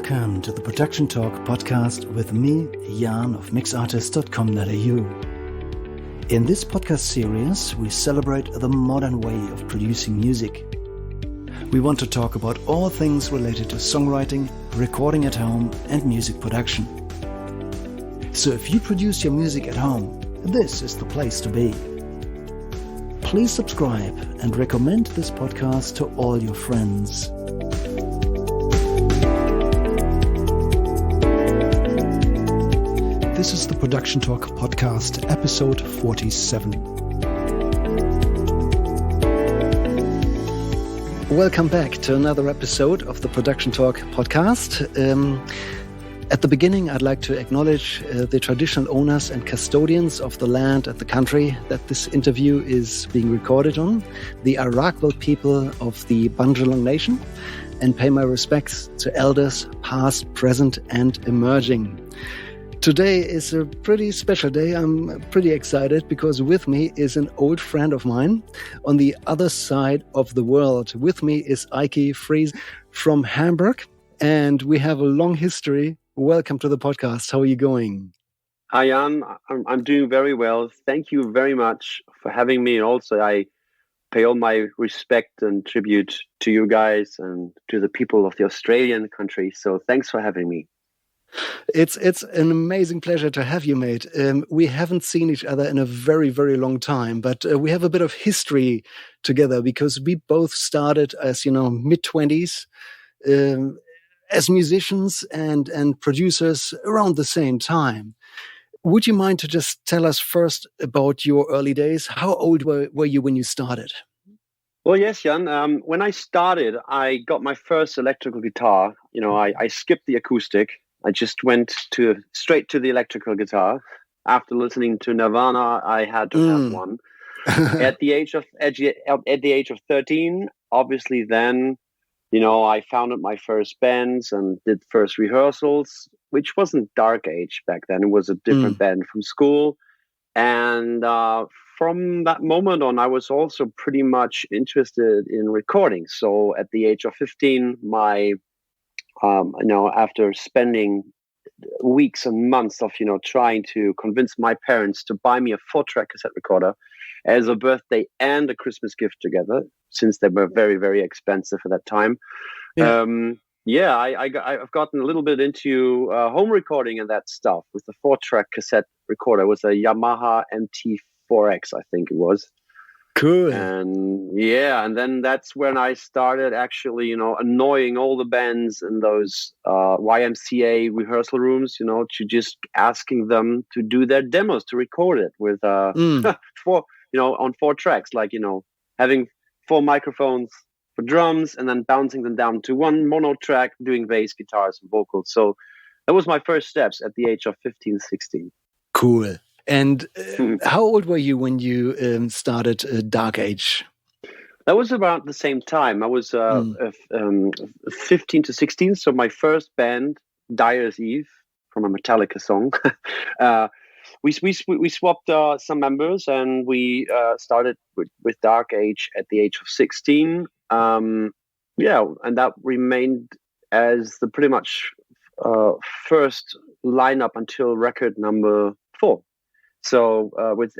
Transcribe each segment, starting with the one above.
Welcome to the Production Talk podcast with me, Jan of mixartist.com.au. In this podcast series, we celebrate the modern way of producing music. We want to talk about all things related to songwriting, recording at home, and music production. So if you produce your music at home, this is the place to be. Please subscribe and recommend this podcast to all your friends. This is the Production Talk podcast, episode 47. Welcome back to another episode of the Production Talk podcast. At the beginning, I'd like to acknowledge the traditional owners and custodians of the land and the country that this interview is being recorded on, the Arakwal people of the Bundjalung Nation, and pay my respects to elders past, present, and emerging. Today is a pretty special day. I'm pretty excited because with me is an old friend of mine on the other side of the world. With me is EIKE FREEZE from Hamburg, and we have a long history. Welcome to the podcast. How are you going? Hi, Jan. I'm doing very well. Thank you very much for having me. And also, I pay all my respect and tribute to you guys and to the people of the Australian country. So thanks for having me. It's an amazing pleasure to have you, mate. We haven't seen each other in a very, very long time, but we have a bit of history together because we both started as, mid-20s as musicians and producers around the same time. Would you mind to just tell us first about your early days? How old were you when you started? Well, yes, Jan. When I started, I got my first electrical guitar. I skipped the acoustic. I just went straight to the electrical guitar. After listening to Nirvana, I had to have one. At the age of 13, obviously, then I founded my first bands and did first rehearsals, which wasn't Dark Age back then. It was a different band from school, and from that moment on, I was also pretty much interested in recording. So at the age of 15, after spending weeks and months of, trying to convince my parents to buy me a 4-track cassette recorder as a birthday and a Christmas gift together, since they were very, very expensive at that time. Yeah. I've gotten a little bit into home recording and that stuff with the 4-track cassette recorder. It was a Yamaha MT4X, I think it was. Cool. And then that's when I started actually, annoying all the bands in those YMCA rehearsal rooms, to just asking them to do their demos, to record it with on 4 tracks, like, having 4 microphones for drums and then bouncing them down to one mono track, doing bass, guitars, and vocals. So that was my first steps at the age of 15, 16. Cool. And how old were you when you started Dark Age? That was about the same time. I was 15 to 16. So my first band, Dyer's Eve, from a Metallica song, we swapped some members and we started with Dark Age at the age of 16. And that remained as the pretty much first lineup until record number 4. So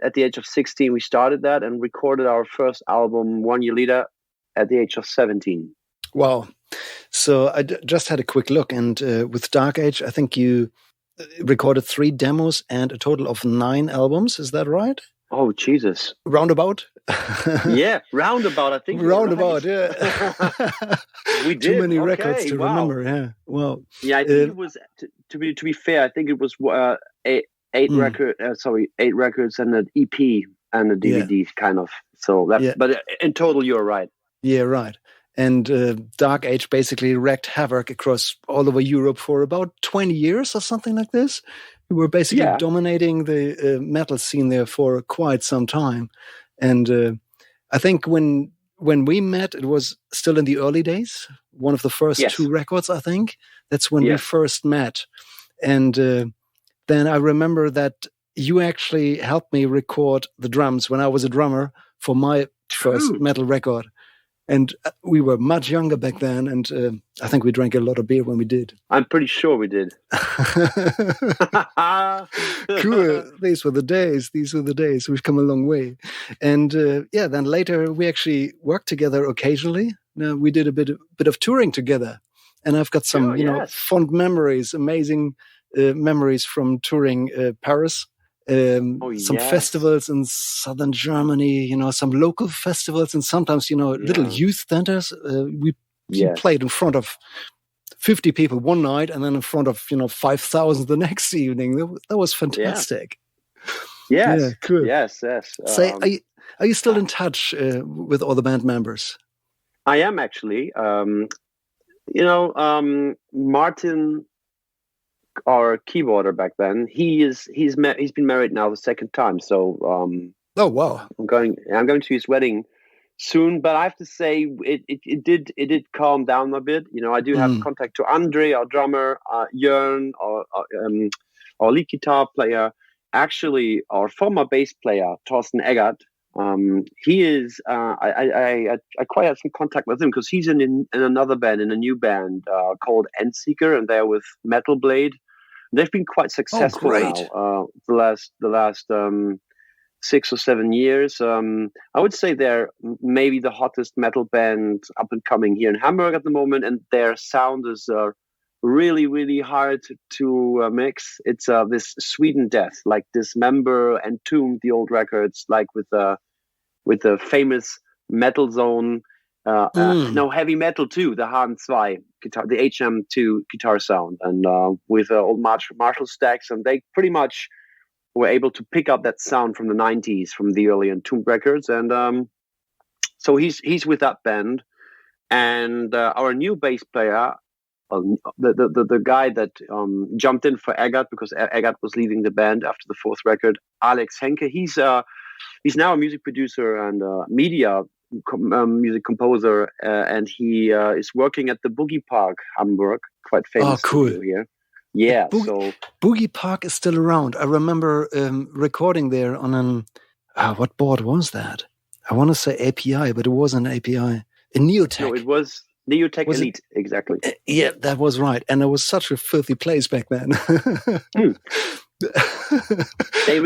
at the age of 16, we started that and recorded our first album 1 year later at the age of 17. Wow. So I just had a quick look, and with Dark Age, I think you recorded 3 demos and a total of 9 albums. Is that right? Oh, Jesus. Roundabout? Yeah, roundabout, I think. Roundabout, right. Yeah. We did. Too many records to remember, yeah. Well, yeah, I think it was, to be fair, I think it was 8 records and an EP and a DVD kind of. So but in total, you're right. Yeah, right. And Dark Age basically wreaked havoc across all over Europe for about 20 years or something like this. We were basically dominating the metal scene there for quite some time. And I think when we met, it was still in the early days. One of the first 2 records, I think. That's when we first met. And then I remember that you actually helped me record the drums when I was a drummer for my first metal record. And we were much younger back then, and I think we drank a lot of beer when we did. I'm pretty sure we did. Cool. These were the days. We've come a long way. And then later we actually worked together occasionally. We did a bit of touring together. And I've got some, fond memories, amazing memories from touring Paris. Some festivals in southern Germany, some local festivals, and sometimes, little youth centers. We played in front of 50 people one night and then in front of, 5,000 the next evening. That was fantastic. Yes. Yeah, cool. Yes. Say, are you still in touch with all the band members? I am actually. Martin, our keyboarder back then, he's been married now the second time. So oh wow, I'm going to his wedding soon. But I have to say it did calm down a bit. I do have contact to Andre, our drummer, Jörn, our lead guitar player, actually our former bass player Thorsten Eggert. He is. I quite have some contact with him because he's in another band, in a new band called Endseeker, and they're with Metal Blade. They've been quite successful now. The last 6 or 7 years. I would say they're maybe the hottest metal band up and coming here in Hamburg at the moment, and their sound is really, really hard to mix. It's this Sweden death, like Dismember and Tomb, the old records, like with the famous Metal Zone. Heavy metal too, the HM2 guitar, the HM2 guitar sound, and with old Marshall stacks, and they pretty much were able to pick up that sound from the 90s, from the early Entombed records, and so he's with that band, and our new bass player, the guy that jumped in for Eggert because Eggert was leaving the band after the fourth record, Alex Henke. He's now a music producer and media music composer, and he is working at the Boogie Park, Hamburg, quite famous. Oh, cool! Here. Yeah, Boogie Park is still around. I remember recording there on an what board was that? I want to say API, but it wasn't API. A Neotech. No, it was Neotech Elite, exactly. Yeah, that was right, and it was such a filthy place back then. They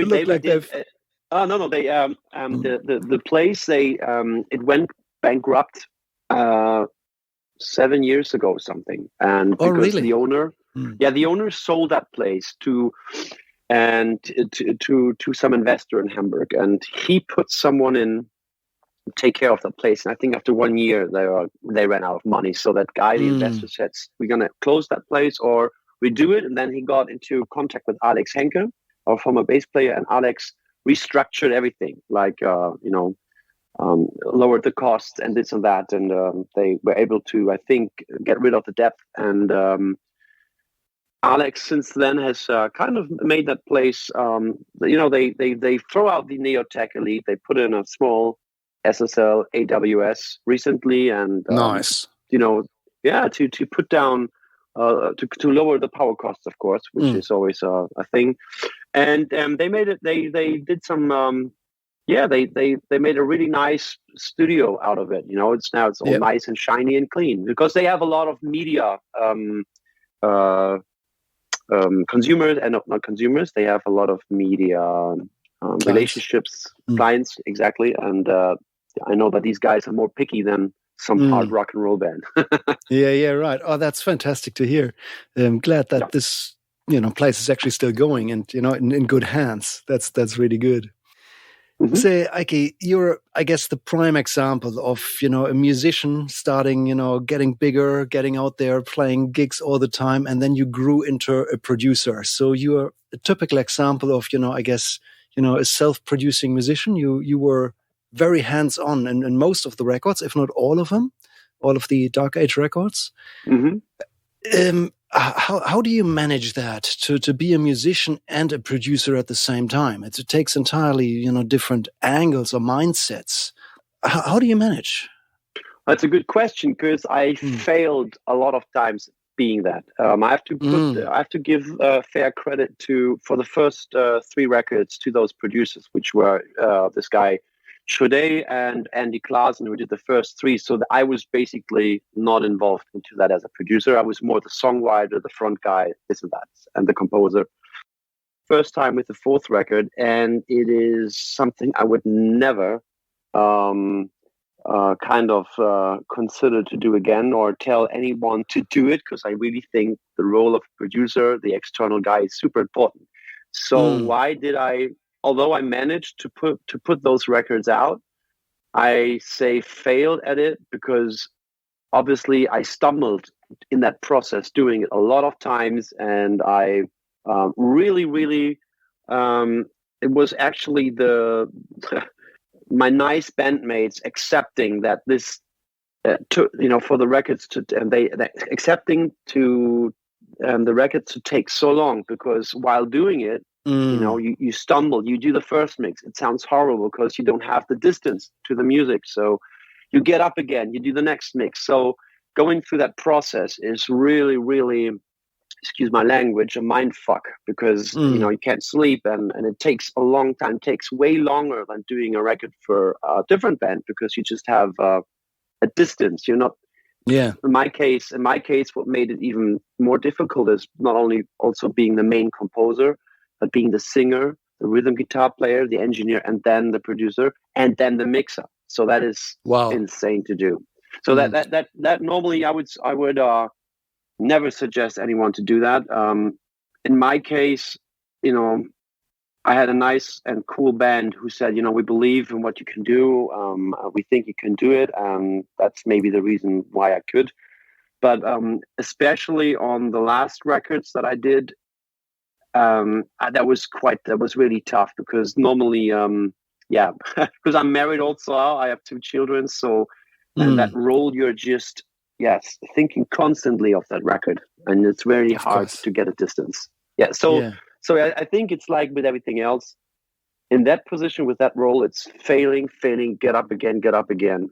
the place it went bankrupt 7 years ago or something, and because really? the owner, the owner sold that place to some investor in Hamburg, and he put someone in to take care of that place. And I think after 1 year they ran out of money, so that guy, the investor, said, "We're gonna close that place or we do it." And then he got into contact with Alex Henke, our former bass player, and Alex restructured everything, like lowered the costs and this and that, and they were able to, I think, get rid of the debt. And Alex since then has kind of made that place. They throw out the Neotech Elite. They put in a small SSL AWS recently, and nice. To put down to lower the power costs, of course, which is always a thing. And they made it. They did some. They made a really nice studio out of it. It's all nice and shiny and clean because they have a lot of media consumers, and not consumers. They have a lot of media relationships, clients, exactly. And I know that these guys are more picky than some hard rock and roll band. Yeah, right. Oh, that's fantastic to hear. I'm glad that this place is actually still going and in good hands. That's really good. Mm-hmm. So, EIKE, you're, I guess, the prime example of a musician starting, getting bigger, getting out there, playing gigs all the time, and then you grew into a producer. So you're a typical example of I guess a self-producing musician. You were very hands-on in most of the records, if not all of them, all of the Dark Age records. Mm-hmm. How do you manage that to be a musician and a producer at the same time? It takes entirely different angles or mindsets. How do you manage? That's a good question because I failed a lot of times being that. I have to give fair credit for the first 3 records to those producers, which were this guy Schode and Andy Klaasen, who did the first three. So I was basically not involved into that as a producer. I was more the songwriter, the front guy, this and that, and the composer. First time with the fourth record, and it is something I would never consider to do again or tell anyone to do it, because I really think the role of producer, the external guy, is super important. So why did I, although I managed to put those records out, I say failed at it because obviously I stumbled in that process doing it a lot of times, and I really it was actually my nice bandmates accepting that this for the records to, and they accepting to the records to take so long, because while doing it, you stumble, you do the first mix, it sounds horrible because you don't have the distance to the music, so you get up again, you do the next mix. So going through that process is really, excuse my language, a mind fuck, because you can't sleep, and it takes a long time. It takes way longer than doing a record for a different band, because you just have a distance. You're not. Yeah. In my case, what made it even more difficult is not only also being the main composer, but being the singer, the rhythm guitar player, the engineer, and then the producer, and then the mixer. So that is insane to do. So that normally I would never suggest anyone to do that. In my case, I had a nice and cool band who said, we believe in what you can do. We think you can do it. And that's maybe the reason why I could. But especially on the last records that I did, that was really tough, because normally, because I'm married also, I have 2 children. So and that role, you're just, thinking constantly of that record, and it's very hard to get a distance. So I think it's like with everything else. In that position with that role, it's failing, get up again,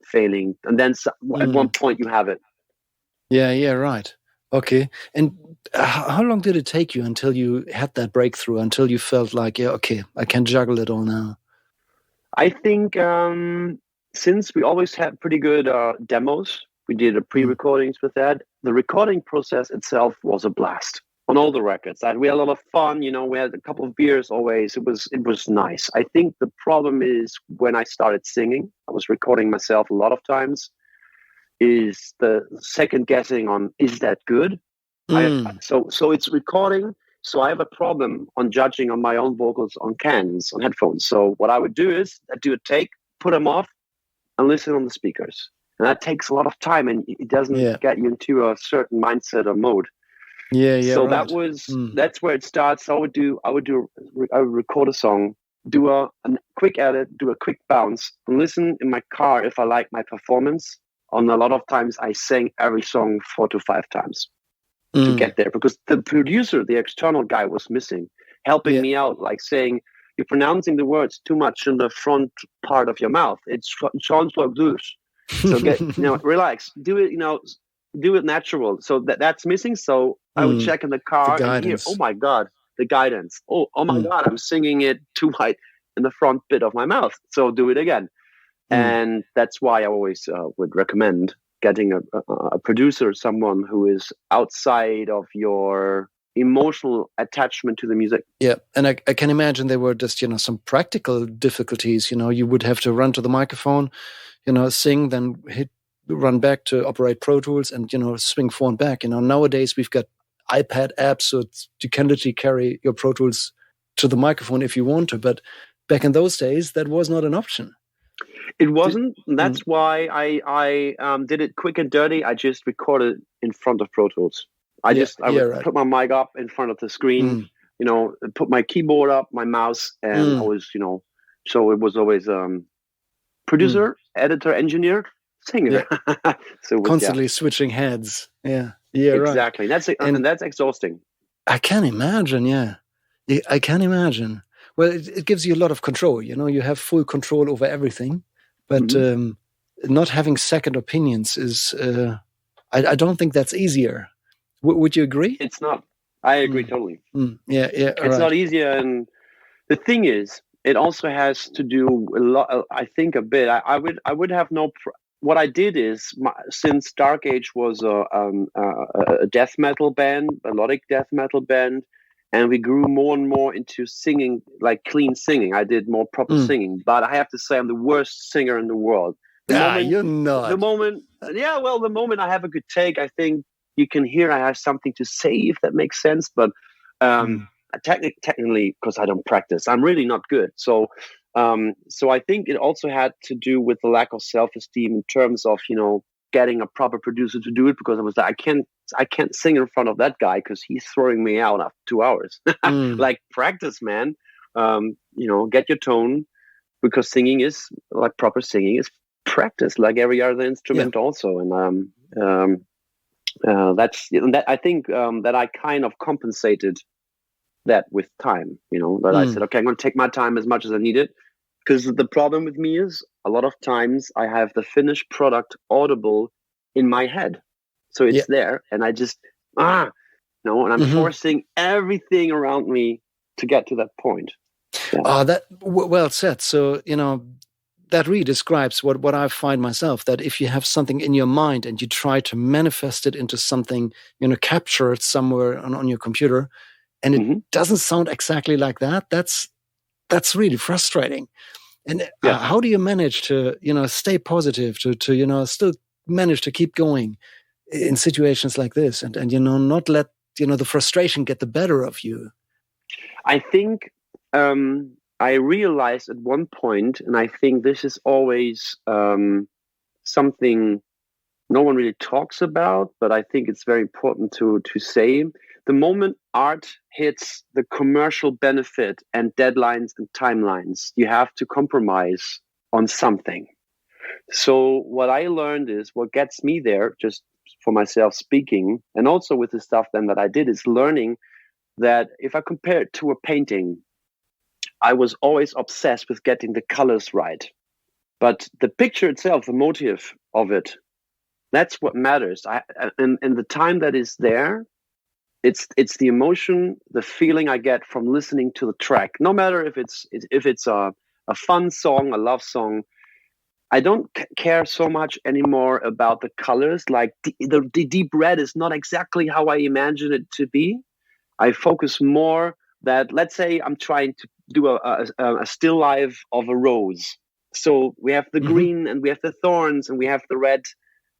failing, and then at one point you have it. Yeah, right. Okay. And how long did it take you until you had that breakthrough, until you felt like, I can juggle it all now? I think since we always had pretty good demos, we did a pre-recordings with that. The recording process itself was a blast on all the records. We had a lot of fun. We had a couple of beers always. It was nice. I think the problem is when I started singing, I was recording myself a lot of times, is the second guessing on, is that good? So it's recording. So I have a problem on judging on my own vocals on cans, on headphones. So what I would do is I'd do a take, put them off, and listen on the speakers. And that takes a lot of time, and it doesn't get you into a certain mindset or mode. So right. That's where it starts. I would record a song, do a quick edit, do a quick bounce, and listen in my car if I like my performance. On a lot of times, I sang every song 4 to 5 times to get there, because the producer, the external guy, was missing, helping me out, like saying, you're pronouncing the words too much in the front part of your mouth. It sounds like this. So relax, do it, do it natural. So that's missing. So I would check in the car and hear, oh my God, the guidance. Oh my God, I'm singing it too high in the front bit of my mouth. So do it again. And that's why I always would recommend getting a producer, someone who is outside of your emotional attachment to the music. Yeah, and I can imagine there were just, some practical difficulties. You would have to run to the microphone, sing, then run back to operate Pro Tools and, swing forward back. Nowadays we've got iPad apps, so you can literally carry your Pro Tools to the microphone if you want to. But back in those days, that was not an option. It wasn't. That's why I did it quick and dirty. I just recorded in front of Pro Tools. I would put my mic up in front of the screen, put my keyboard up, my mouse, and I was, so it was always producer, editor, engineer, singer. Yeah. So constantly switching heads. Yeah, exactly. Right. That's exhausting. I can imagine. Yeah, I can imagine. Well, it gives you a lot of control. You have full control over everything, but not having second opinions is. I don't think that's easier. Would you agree? It's not. I agree totally. Yeah. It's not easier, and the thing is, it also has to do a lot. I think a bit. I would have no. What I did is, since Dark Age was a death metal band, melodic death metal band, and we grew more and more into singing, like clean singing. I did more proper singing, but I have to say I'm the worst singer in the world. You're not. The moment I have a good take, I think you can hear I have something to say, if that makes sense. But technically, because I don't practice, I'm really not good. So I think it also had to do with the lack of self-esteem in terms of, getting a proper producer to do it, because I was like, I can't sing in front of that guy because he's throwing me out after 2 hours. Like, practice, man. Get your tone, because singing is like proper singing is practice, like every other instrument also. And that's that. I think that I kind of compensated that with time. That I said, okay, I'm going to take my time as much as I need it. Because the problem with me is, a lot of times I have the finished product audible in my head. So it's there, and I just, and I'm forcing everything around me to get to that point. Yeah. Well said. So, that really describes what I find myself, that if you have something in your mind and you try to manifest it into something, capture it somewhere on your computer, and it doesn't sound exactly like that, that's really frustrating. And how do you manage to, stay positive, to still manage to keep going in situations like this, and not let, the frustration get the better of you? I think I realized at one point, and I think this is always something no one really talks about, but I think it's very important to say. The moment art hits the commercial benefit and deadlines and timelines, you have to compromise on something. So what I learned is, what gets me there, just for myself speaking, and also with the stuff then that I did, is learning that if I compare it to a painting, I was always obsessed with getting the colors right. But the picture itself, the motive of it, that's what matters. And the time that is there, it's the emotion, the feeling I get from listening to the track. No matter if it's a fun song, a love song, I don't care so much anymore about the colors. Like the deep red is not exactly how I imagine it to be. I focus more that, let's say I'm trying to do a still life of a rose. So we have the green, and we have the thorns, and we have the red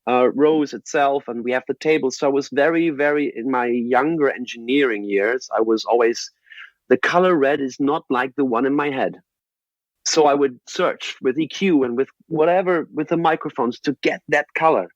rose itself, and we have the table. So I was very, very, in my younger engineering years, I was always, the color red is not like the one in my head. So I would search with EQ and with whatever, with the microphones, to get that color.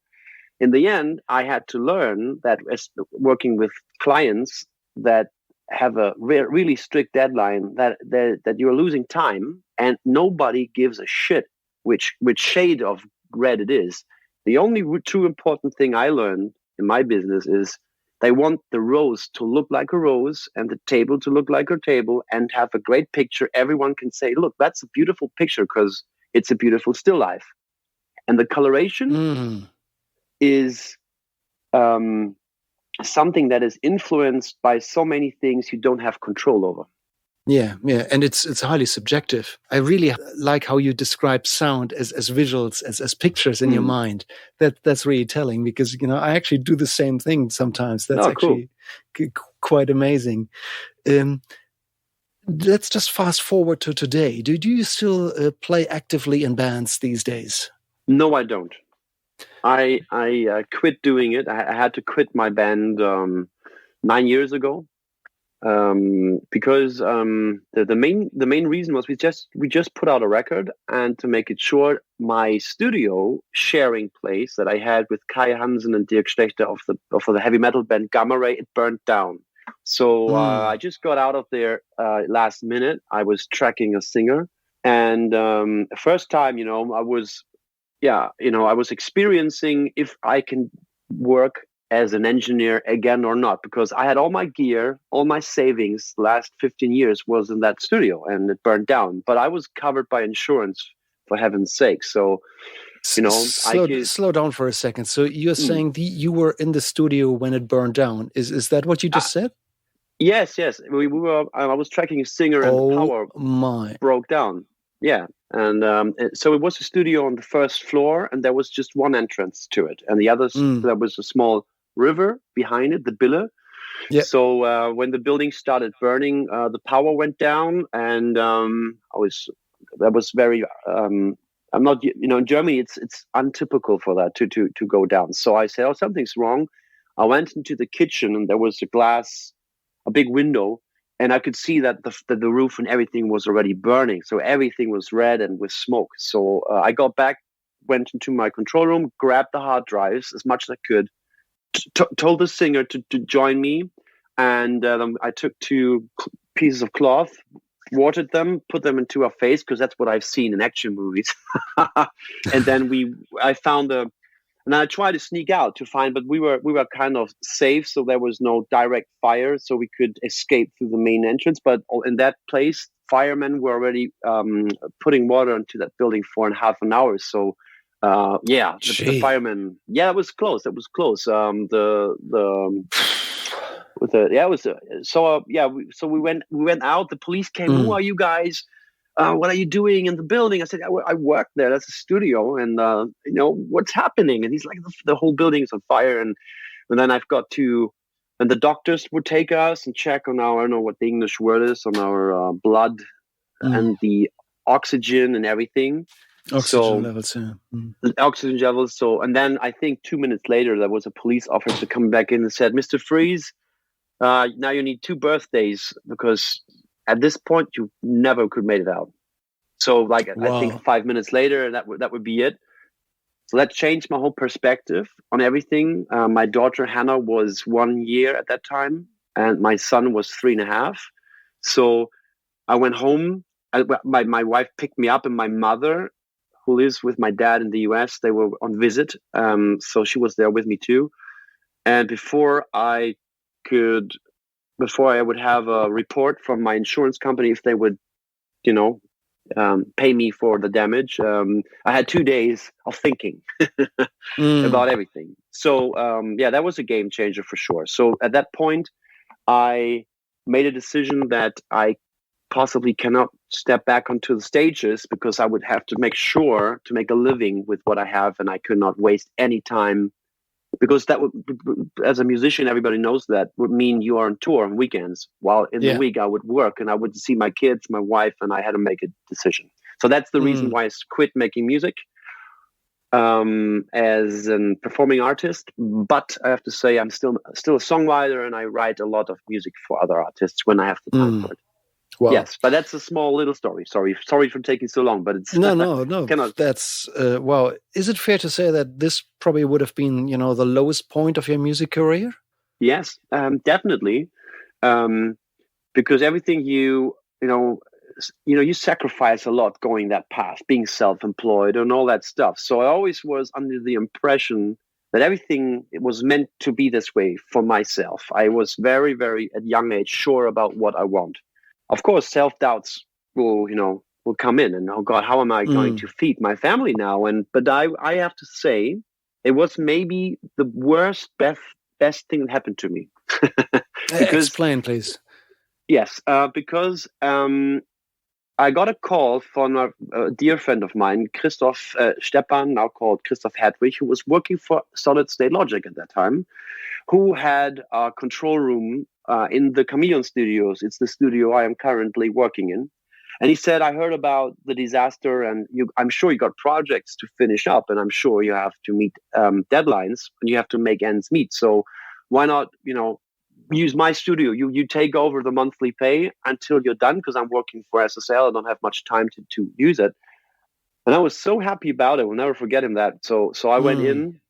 In the end, I had to learn that, as working with clients that have a really strict deadline, that you're losing time, and nobody gives a shit which shade of red it is. The only true important thing I learned in my business is they want the rose to look like a rose and the table to look like a table and have a great picture. Everyone can say, look, that's a beautiful picture because it's a beautiful still life. And the coloration is something that is influenced by so many things you don't have control over. Yeah, and it's highly subjective. I really like how you describe sound as visuals, as pictures in your mind. That's really telling, because I actually do the same thing sometimes. That's actually quite amazing. Let's just fast forward to today. Do you still play actively in bands these days? No, I don't. I quit doing it. I had to quit my band 9 years ago. Because the main reason was we just put out a record, and to make it short, my studio sharing place that I had with Kai Hansen and Dirk Stechter of the heavy metal band Gamma Ray, it burned down. So I just got out of there last minute. I was tracking a singer, and first time, I was experiencing if I can work as an engineer again or not, because I had all my gear, all my savings, last 15 years was in that studio, and it burned down. But I was covered by insurance, for heaven's sake. So, slow down for a second. So you're saying you were in the studio when it burned down. Is that what you just said? Yes. We were. I was tracking a singer, and the power broke down. Yeah, and so it was a studio on the first floor, and there was just one entrance to it, and the others there was a small river behind it, the Bille. Yeah. So when the building started burning, the power went down, and that was very. I'm not, in Germany, it's untypical for that to go down. So I said, oh, something's wrong. I went into the kitchen, and there was a big window, and I could see that the roof and everything was already burning. So everything was red and with smoke. So I got back, went into my control room, grabbed the hard drives as much as I could, told the singer to join me, and I took 2 pieces of cloth, watered them, put them into her face, because that's what I've seen in action movies. And then I found and I tried to sneak out to find, but we were kind of safe, so there was no direct fire, so we could escape through the main entrance. But in that place, firemen were already putting water into that building for half an hour. So the firemen, it was close. It was close. So we went out. The police came. Who are you guys? What are you doing in the building? I said, I work there. That's a studio. And, what's happening? And he's like, the whole building is on fire. And then I've got and the doctors would take us and check on I don't know what the English word is, on our blood and the oxygen and everything. Oxygen levels, yeah. Oxygen levels. So, and then I think 2 minutes later, there was a police officer coming back in and said, Mr. Freeze, now you need 2 birthdays, because at this point you never could make it out. So I think 5 minutes later, that would be it. So that changed my whole perspective on everything. My daughter Hannah was 1 year at that time, and my son was 3.5. So I went home. My wife picked me up, and my mother, who lives with my dad in the US, they were on visit. So she was there with me too. And before I would have a report from my insurance company if they would, pay me for the damage, I had 2 days of thinking about everything. So, that was a game changer for sure. So at that point, I made a decision that I possibly cannot step back onto the stages, because I would have to make sure to make a living with what I have, and I could not waste any time. Because that would, as a musician, everybody knows that would mean you are on tour on weekends, while in the week I would work and I would see my kids, my wife, and I had to make a decision. So that's the reason why I quit making music as a performing artist. But I have to say, I'm still a songwriter, and I write a lot of music for other artists when I have the time for it. Wow. Yes, but that's a small little story. Sorry for taking so long, but it's no. That's wow. Is it fair to say that this probably would have been, the lowest point of your music career? Yes, definitely, because everything you sacrifice a lot going that path, being self-employed and all that stuff. So I always was under the impression that everything was meant to be this way for myself. I was very, very at young age sure about what I want. Of course, self-doubts will come in, and oh God, how am I going to feed my family now? But I have to say, it was maybe the best thing that happened to me. Explain, please. Yes, because I got a call from a dear friend of mine, Christoph Stepan, now called Christoph Hedwig, who was working for Solid State Logic at that time, who had a control room in the Chameleon Studios. It's the studio I am currently working in. And he said, I heard about the disaster, and I'm sure you got projects to finish up, and I'm sure you have to meet deadlines, and you have to make ends meet. So why not, use my studio? You take over the monthly pay until you're done, because I'm working for SSL. I don't have much time to use it. And I was so happy about it. We'll never forget him that. So I went in.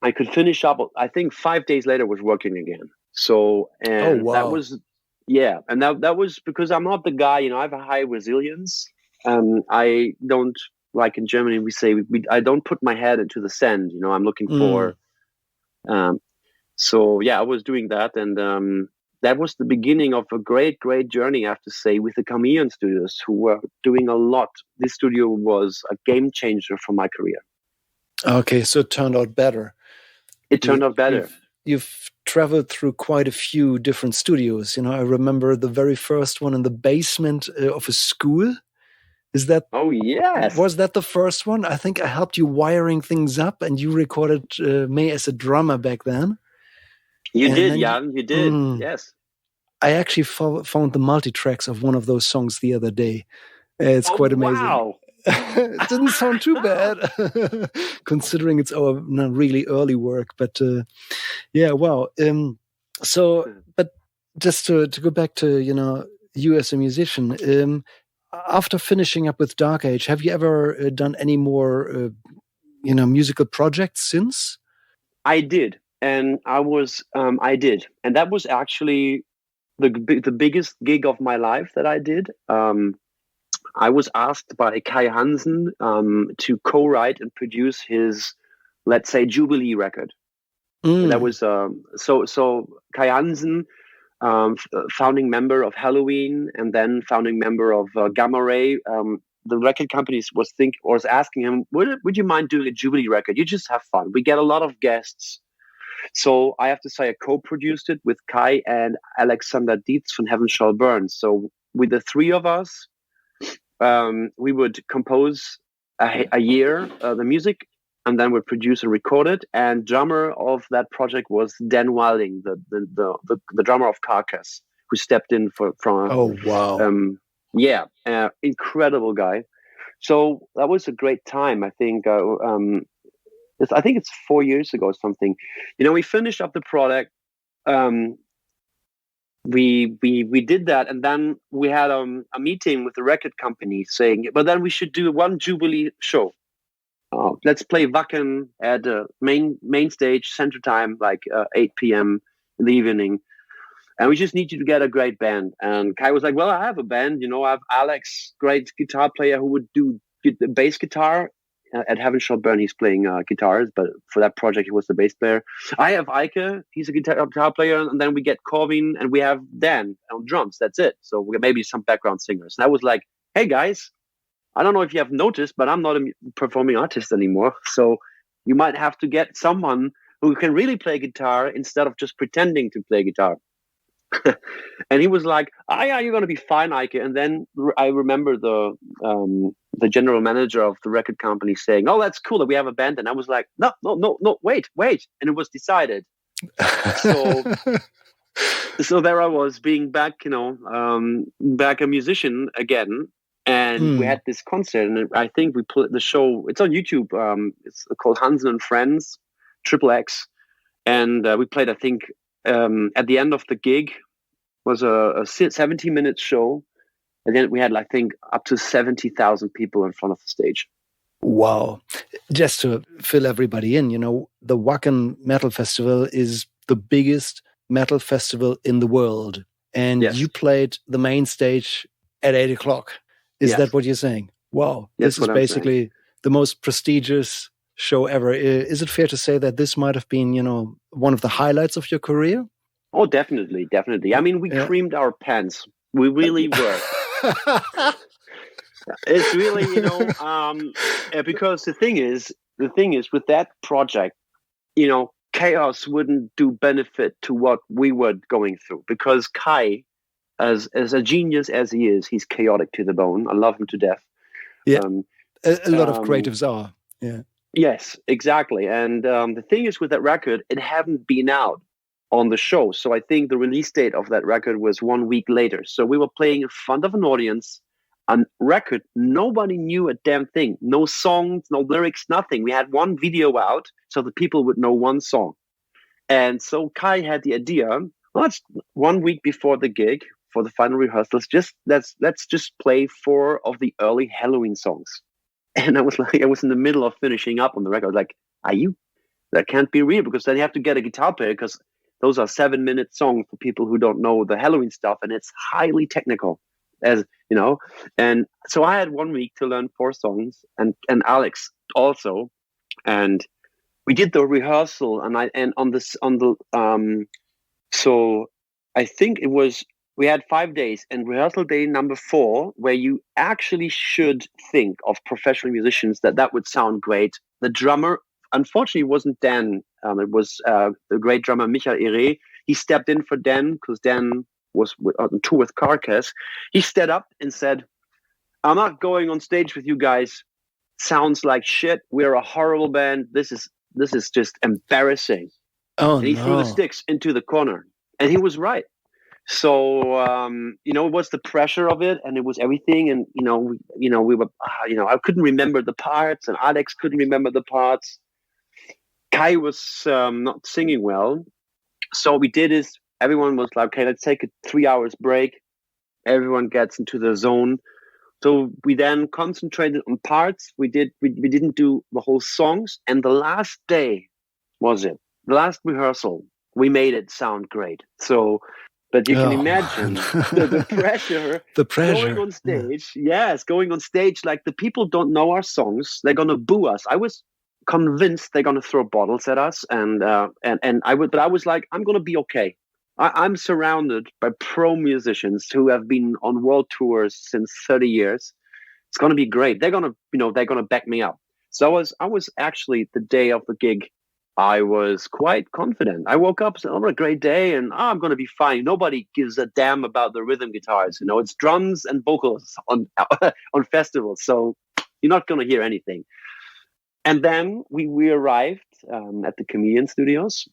I could finish up. I think 5 days later was working again. So, and that was, and that was because I'm not the guy, I have a high resilience. I don't, like in Germany, we say, I don't put my head into the sand, I'm looking for, I was doing that. And that was the beginning of a great, great journey, I have to say, with the Chameleon Studios, who were doing a lot. This studio was a game changer for my career. Okay, so it turned out better. It turned out better. You've traveled through quite a few different studios. You know, I remember the very first one in the basement of a school. Is that? Oh, yes. Was that the first one? I think I helped you wiring things up, and you recorded me as a drummer back then. You did, Jan. You did. Yes. I actually found the multi-tracks of one of those songs the other day. It's quite amazing. Wow. It didn't sound too bad, considering it's our really early work. But yeah, wow. So, but just to go back to, you know, you as a musician, after finishing up with Dark Age, have you ever done any more, you know, musical projects since? I did, and I did, and that was actually the biggest gig of my life that I did. I was asked by Kai Hansen to co-write and produce his, let's say, Jubilee record. That was so Kai Hansen, founding member of Halloween, and then founding member of Gamma Ray. The record companies was asking him, would you mind doing a Jubilee record? You just have fun. We get a lot of guests. So I have to say I co-produced it with Kai and Alexander Dietz from Heaven Shall Burn. So with the three of us, we would compose a year the music, and then we'd produce and record it. And drummer of that project was Dan Wilding, the drummer of Carcass, who stepped in from. Oh wow! Incredible guy. So that was a great time. I think. I think it's 4 years ago or something. You know, we finished up the product. We did that, and then we had a meeting with the record company saying, but then we should do one Jubilee show. Let's play Wakan at the main stage, Central Time, like 8 p.m. in the evening. And we just need you to get a great band. And Kai was like, well, I have a band. You know, I have Alex, great guitar player, who would do the bass guitar. At Heaven Shall Burn, he's playing guitars, but for that project, he was the bass player. I have EIKE, he's a guitar player, and then we get Corvin, and we have Dan on drums. That's it. So we maybe some background singers. And I was like, hey, guys, I don't know if you have noticed, but I'm not a performing artist anymore. So you might have to get someone who can really play guitar instead of just pretending to play guitar. And he was like, yeah, you're going to be fine, EIKE. And then I remember the general manager of the record company saying, oh, that's cool that we have a band. And I was like, no, wait. And it was decided. So there I was, being back, you know, back a musician again. And we had this concert, and I think we put the show, it's on YouTube. It's called Hansen and Friends, XXX. And we played, I think, at the end of the gig was a 70-minute show. And then we had, I think, up to 70,000 people in front of the stage. Wow. Just to fill everybody in, you know, the Wakan Metal Festival is the biggest metal festival in the world. And you played the main stage at 8 o'clock. Is that what you're saying? Wow. This is basically the most prestigious show ever. Is it fair to say that this might have been, you know, one of the highlights of your career? Oh, definitely. I mean, we creamed our pants. We really were. It's really, you know, because the thing is with that project, you know, chaos wouldn't do benefit to what we were going through, because Kai, as a genius as he is, he's chaotic to the bone. I love him to death. Yeah, a lot of creatives are. Yeah. Yes, exactly. And the thing is with that record, it hadn't been out on the show. So I think the release date of that record was 1 week later. So we were playing in front of an audience, a record. Nobody knew a damn thing. No songs, no lyrics, nothing. We had one video out so the people would know one song. And so Kai had the idea, well, it's 1 week before the gig, for the final rehearsals, let's just play 4 of the early Halloween songs. And I was in the middle of finishing up on the record. I was like, that can't be real, because then you have to get a guitar player, because those are 7-minute songs for people who don't know the Halloween stuff, and it's highly technical, as you know. And so I had 1 week to learn 4 songs, and Alex also, and we did the rehearsal, so I think it was, we had 5 days, and rehearsal day number 4, where you actually should think of professional musicians, that would sound great. The drummer Unfortunately, it wasn't Dan. It was the great drummer Michael Ere. He stepped in for Dan because Dan was on tour with Carcass. He stood up and said, "I'm not going on stage with you guys. Sounds like shit. We're a horrible band. This is just embarrassing." Oh, and he threw the sticks into the corner, and he was right. So it was the pressure of it, and it was everything, and we were, I couldn't remember the parts, and Alex couldn't remember the parts. Kai was not singing well, so what we did is everyone was like, "Okay, let's take a 3 hours break." Everyone gets into the zone. So we then concentrated on parts. We didn't do the whole songs, and the last day was it. The last rehearsal, we made it sound great. So. But you can imagine the pressure. The pressure. Going on stage. Yes, going on stage. Like, the people don't know our songs. They're going to boo us. I was convinced they're going to throw bottles at us. And I would, but I was like, I'm going to be okay. I'm surrounded by pro musicians who have been on world tours since 30 years. It's going to be great. They're going to back me up. So I was actually, the day of the gig, I was quite confident. I woke up, said, "Oh, what a great day, and I'm going to be fine." Nobody gives a damn about the rhythm guitars. It's drums and vocals on festivals, so you're not going to hear anything. And then we arrived at the Chameleon Studios.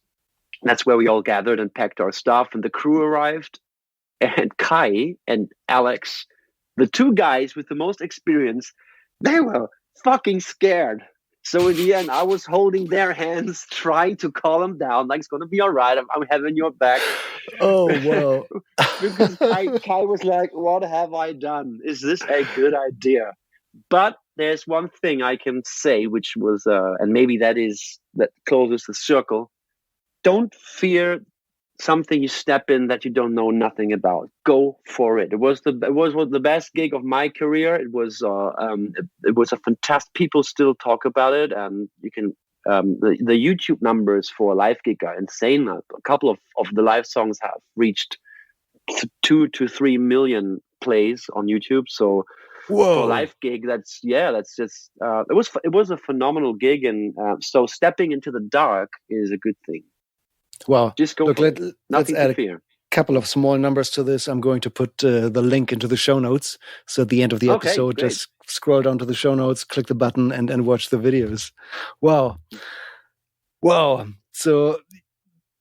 That's where we all gathered and packed our stuff, and the crew arrived. And Kai and Alex, the two guys with the most experience, they were fucking scared. So in the end, I was holding their hands, trying to calm them down. Like, it's going to be all right. I'm having your back. Oh, wow. Because Kai was like, "What have I done? Is this a good idea?" But there's one thing I can say, which was, and maybe that closes the circle. Don't fear something you step in that you don't know nothing about. Go for it. It was the best gig of my career. It was a fantastic. People still talk about it, and you can the YouTube numbers for a live gig are insane. A couple of the live songs have reached 2 to 3 million plays on YouTube. So for a live gig, that's just it was a phenomenal gig, and so stepping into the dark is a good thing. Wow. Just go. Let's add a couple of small numbers to this. I'm going to put the link into the show notes. So at the end of the episode, just scroll down to the show notes, click the button, and watch the videos. Wow. So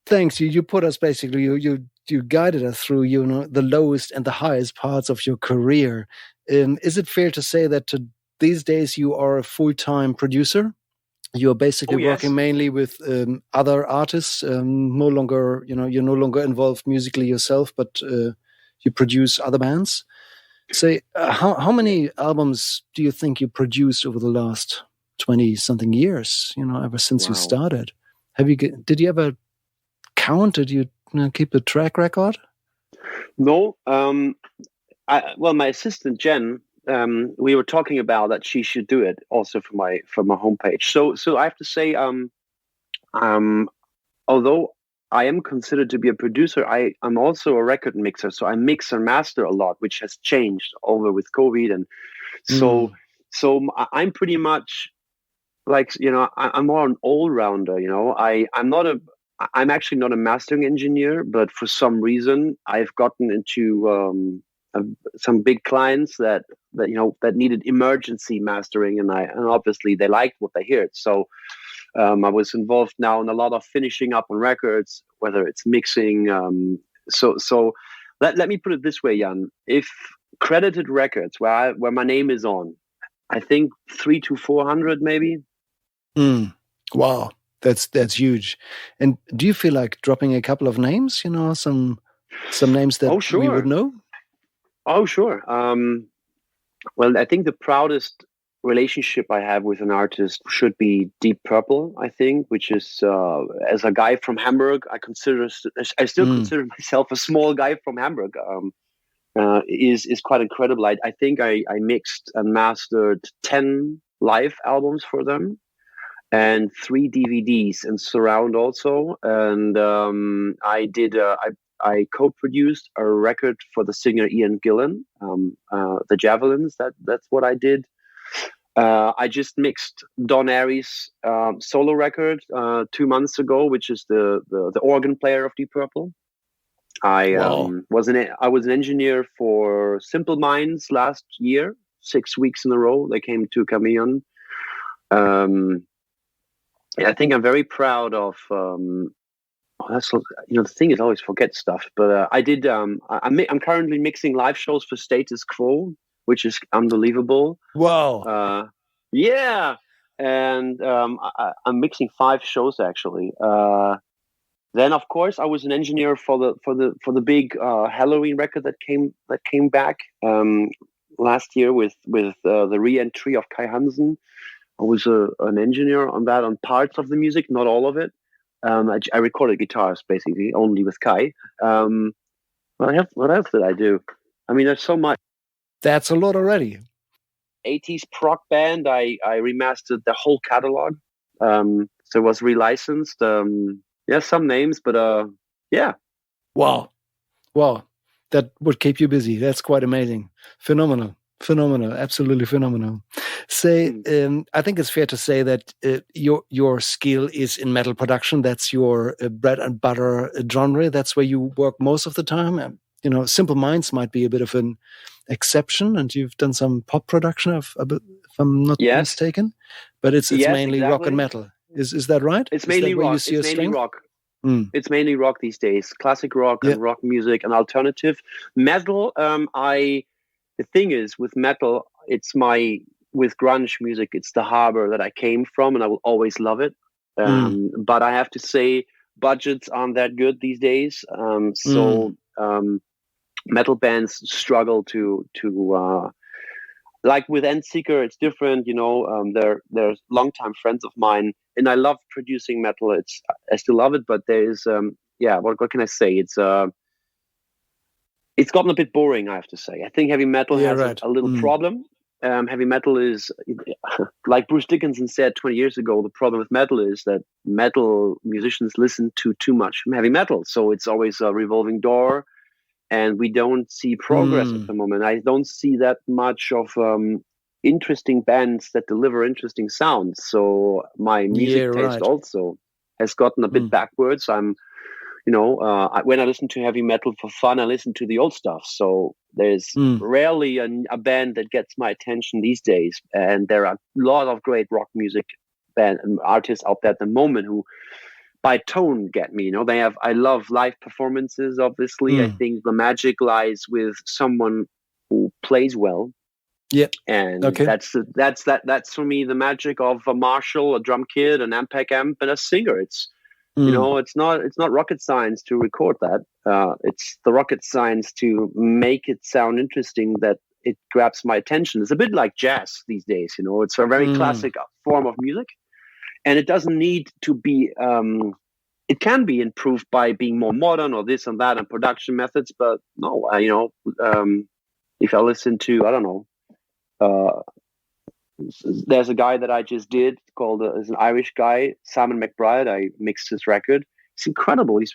thanks. You put us basically, you guided us through, the lowest and the highest parts of your career. Is it fair to say that these days you are a full-time producer? You're basically working mainly with other artists. No longer, you're no longer involved musically yourself, but you produce other bands. Say, how many albums do you think you produced over the last 20-something years? Ever since you started, did you ever count? Did you keep a track record? No. My assistant Jen. We were talking about that she should do it also for my homepage. So I have to say, although I am considered to be a producer, I'm also a record mixer. So I mix and master a lot, which has changed over with COVID, and so I'm pretty much like I'm more an all rounder. I'm actually not a mastering engineer, but for some reason I've gotten into some big clients that needed emergency mastering, and obviously they liked what they heard. So I was involved now in a lot of finishing up on records, whether it's mixing. So let me put it this way, Jan. If credited records where my name is on, I think 300 to 400 maybe. Wow, that's huge. And do you feel like dropping a couple of names? Some names that we would know. Oh, sure. Well, I think the proudest relationship I have with an artist should be Deep Purple, I think, which is, as a guy from Hamburg, I still consider myself a small guy from Hamburg, is quite incredible. I think I mixed and mastered 10 live albums for them and 3 DVDs and surround also. And I co-produced a record for the singer Ian Gillan, the Javelins. That's what I did. I just mixed Don Airey's solo record 2 months ago, which is the organ player of Deep Purple. I was an engineer for Simple Minds last year, 6 weeks in a row. They came to Chameleon. I think I'm very proud of. The thing is, I always forget stuff. But I did. I'm currently mixing live shows for Status Quo, which is unbelievable. Wow. Yeah, and I'm mixing 5 shows actually. Then, of course, I was an engineer for the big Halloween record that came back last year with the re-entry of Kai Hansen. I was an engineer on that, on parts of the music, not all of it. I recorded guitars basically only with Kai. What else did I do? I mean, there's so much. That's a lot already. 80s prog band. I remastered the whole catalog. So it was relicensed. Some names, but yeah. Wow. That would keep you busy. That's quite amazing. Phenomenal. Absolutely phenomenal. I think it's fair to say that your skill is in metal production. That's your bread and butter genre. That's where you work most of the time. Simple Minds might be a bit of an exception, and you've done some pop production, if I'm not mistaken. But it's mainly rock and metal. Is that right? It's mainly rock. It's mainly rock. It's mainly rock these days. Classic rock and rock music and alternative metal. The thing is, with metal, with grunge music, it's the harbor that I came from, and I will always love it. But I have to say, budgets aren't that good these days. Metal bands struggle to like with Endseeker, it's different. They're longtime friends of mine, and I love producing metal. I still love it, but there's what can I say? It's gotten a bit boring, I have to say. I think heavy metal has a little problem. Heavy metal is, like Bruce Dickinson said 20 years ago, the problem with metal is that metal musicians listen to too much heavy metal. So it's always a revolving door, and we don't see progress at the moment. I don't see that much of interesting bands that deliver interesting sounds. So my music taste also has gotten a bit backwards. When I listen to heavy metal for fun, I listen to the old stuff. So there's rarely a band that gets my attention these days. And there are a lot of great rock music band and artists out there at the moment who, by tone, get me. I love live performances. Obviously, I think the magic lies with someone who plays well. Yeah, and that's for me the magic of a Marshall, a drum kit, an Ampeg amp, and a singer. It's it's not rocket science to record that. It's the rocket science to make it sound interesting, that it grabs my attention. It's a bit like jazz these days. It's a very classic form of music, and it doesn't need to be. It can be improved by being more modern or this and that and production methods, but no. If I listen to, I don't know. There's a guy that I just did called is an Irish guy, Simon McBride. I mixed his record. It's incredible. I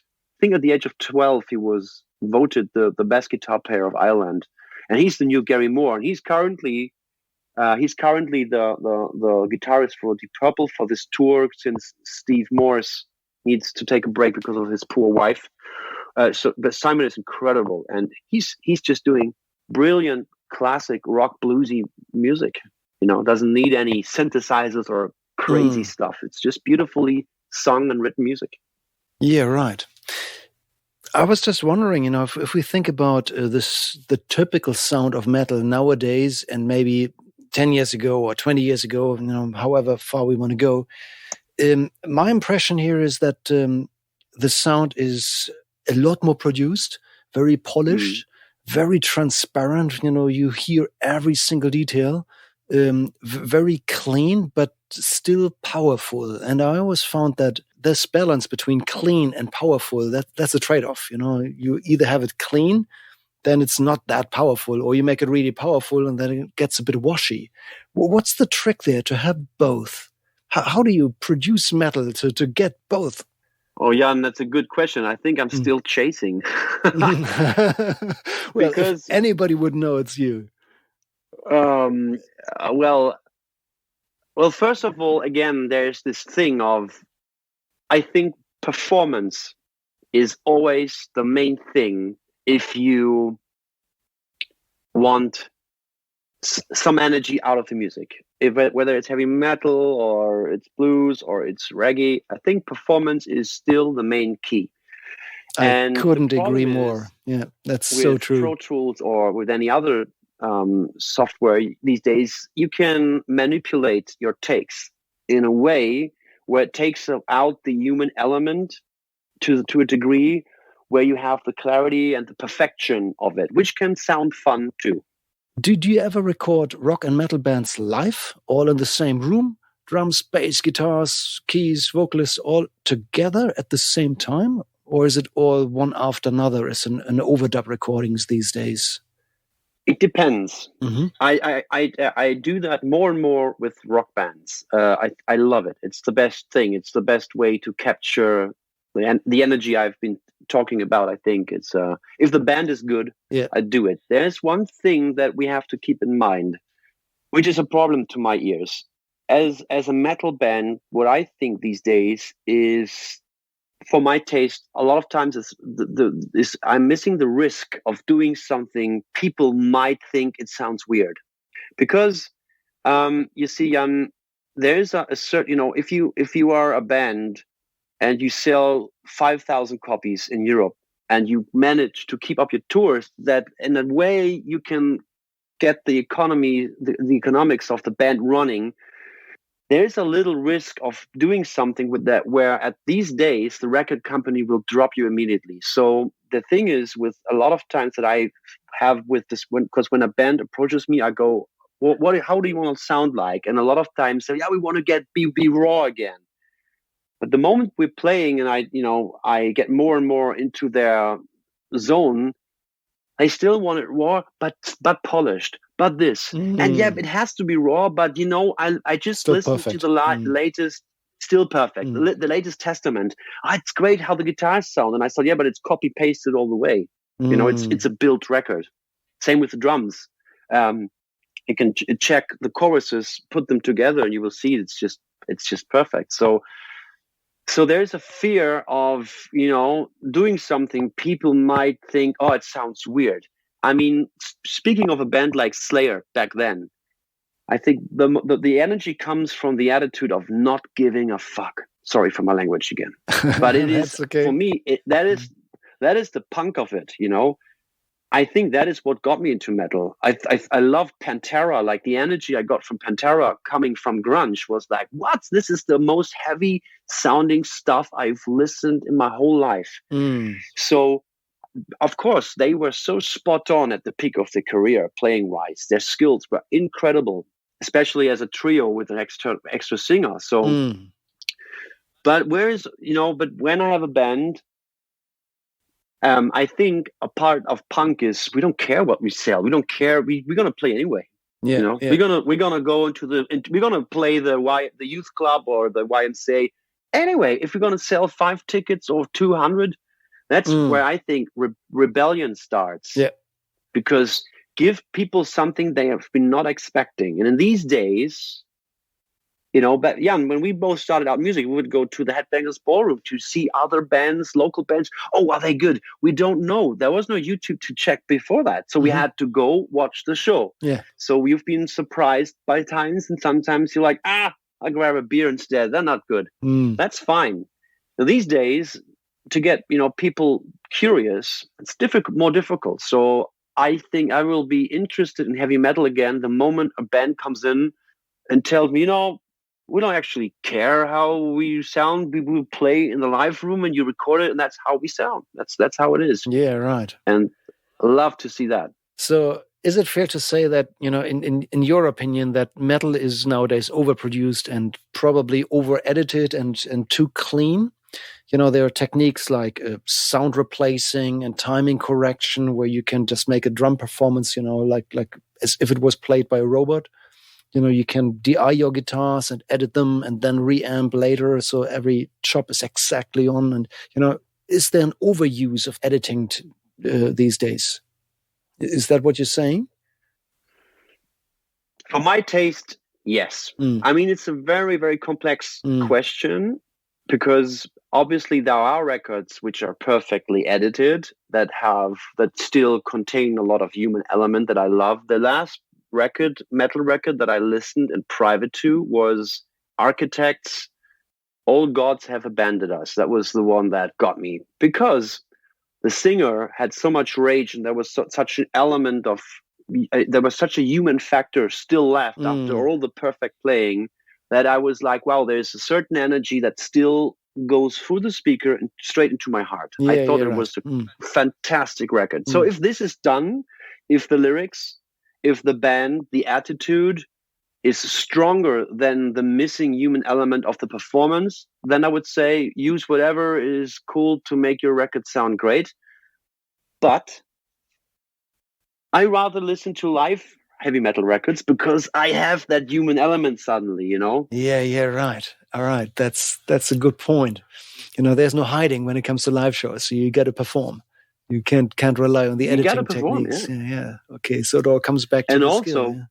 think at the age of 12, he was voted the best guitar player of Ireland, and he's the new Gary Moore. And he's currently the guitarist for Deep Purple for this tour, since Steve Morse needs to take a break because of his poor wife. But Simon is incredible, and he's just doing brilliant classic rock bluesy music. Doesn't need any synthesizers or crazy stuff. It's just beautifully sung and written music. Yeah, right. I was just wondering, if we think about the typical sound of metal nowadays, and maybe 10 years ago or 20 years ago, however far we want to go, my impression here is that the sound is a lot more produced, very polished, very transparent. You hear every single detail. Very clean, but still powerful. And I always found that this balance between clean and powerful, that's a trade-off. You either have it clean, then it's not that powerful, or you make it really powerful and then it gets a bit washy. What's the trick there to have both? How do you produce metal to get both? Oh, Jan, that's a good question. I think I'm still chasing. Because if anybody would know it's you. Well, Well, first of all, again, there's this thing of, I think performance is always the main thing if you want some energy out of the music. Whether it's heavy metal or it's blues or it's reggae, I think performance is still the main key. I couldn't agree more. Yeah, that's so true. With Pro Tools or with any other software these days, you can manipulate your takes in a way where it takes out the human element to a degree where you have the clarity and the perfection of it, which can sound fun too. Did you ever record rock and metal bands live, all in the same room? Drums, bass, guitars, keys, vocalists, all together at the same time? Or is it all one after another as an overdub recordings these days? It depends. Mm-hmm. I do that more and more with rock bands. I love it. It's the best thing. It's the best way to capture the energy I've been talking about. I think it's if the band is good, I do it. There's one thing that we have to keep in mind, which is a problem to my ears. As a metal band, what I think these days is, for my taste, a lot of times is I'm missing the risk of doing something people might think it sounds weird, because you see, Jan, there's a certain, if you are a band and you sell 5,000 copies in Europe and you manage to keep up your tours, that in a way you can get the economics of the band running. There's a little risk of doing something with that, where at these days the record company will drop you immediately. So the thing is, with a lot of times that I have with this, because when a band approaches me, I go, well, how do you want to sound like? And a lot of times say, we want to be raw again. But the moment we're playing and I get more and more into their zone, they still want it raw, but polished, but this. And it has to be raw, but I just still listened perfect. to the latest, still perfect, the latest Testament. It's great how the guitars sound. And I thought, but it's copy pasted all the way. It's a built record. Same with the drums. You can check the choruses, put them together, and you will see it's just perfect. So there's a fear of, doing something people might think, it sounds weird. I mean, speaking of a band like Slayer back then, I think the energy comes from the attitude of not giving a fuck. Sorry for my language again, but it is okay. For me. That is the punk of it. I think that is what got me into metal. I love Pantera. Like, the energy I got from Pantera coming from grunge was like, what? This is the most heavy sounding stuff I've listened in my whole life. So, of course, they were so spot on at the peak of their career, playing wise. Their skills were incredible, especially as a trio with an extra singer. So, but when I have a band, I think a part of punk is we don't care what we sell. We don't care. We're gonna play anyway. We're gonna go we're gonna play the youth club or the YMCA anyway. If we're gonna sell 5 tickets or 200, that's where I think rebellion starts. Yeah, because give people something they have been not expecting. And in these days, but when we both started out music, we would go to the Headbangers Ballroom to see other bands, local bands. Oh, are they good? We don't know. There was no YouTube to check before that. So we had to go watch the show. Yeah. So we've been surprised by times, and sometimes you're like, I'll grab a beer instead. They're not good. That's fine. Now, these days, to get, people curious, it's more difficult. So I think I will be interested in heavy metal again the moment a band comes in and tells me, we don't actually care how we sound. We will play in the live room and you record it, and that's how we sound. That's how it is. Yeah, right. And I love to see that. So is it fair to say that, in your opinion, that metal is nowadays overproduced and probably over-edited and too clean? There are techniques like sound replacing and timing correction where you can just make a drum performance, like as if it was played by a robot. You can DI your guitars and edit them and then reamp later, so every chop is exactly on. And, is there an overuse of editing these days? Is that what you're saying? For my taste, yes. I mean, it's a very, very complex question, because obviously there are records which are perfectly edited that still contain a lot of human element that I love. The last metal record that I listened in private to was Architects' All Gods Have Abandoned Us. That was the one that got me, because the singer had so much rage, and there was such an element of there was such a human factor still left after all the perfect playing, that I was like, wow, there's a certain energy that still goes through the speaker and straight into my heart. I thought it was a fantastic record. So if this is done, if the lyrics, if the band, the attitude is stronger than the missing human element of the performance, then I would say use whatever is cool to make your record sound great. But I rather listen to live heavy metal records, because I have that human element suddenly, you know? Yeah, right. All right. That's a good point. You know, there's no hiding when it comes to live shows. So you got to perform. You can't rely on the editing techniques. Yeah. Okay. So it all comes back to the skill. Yeah.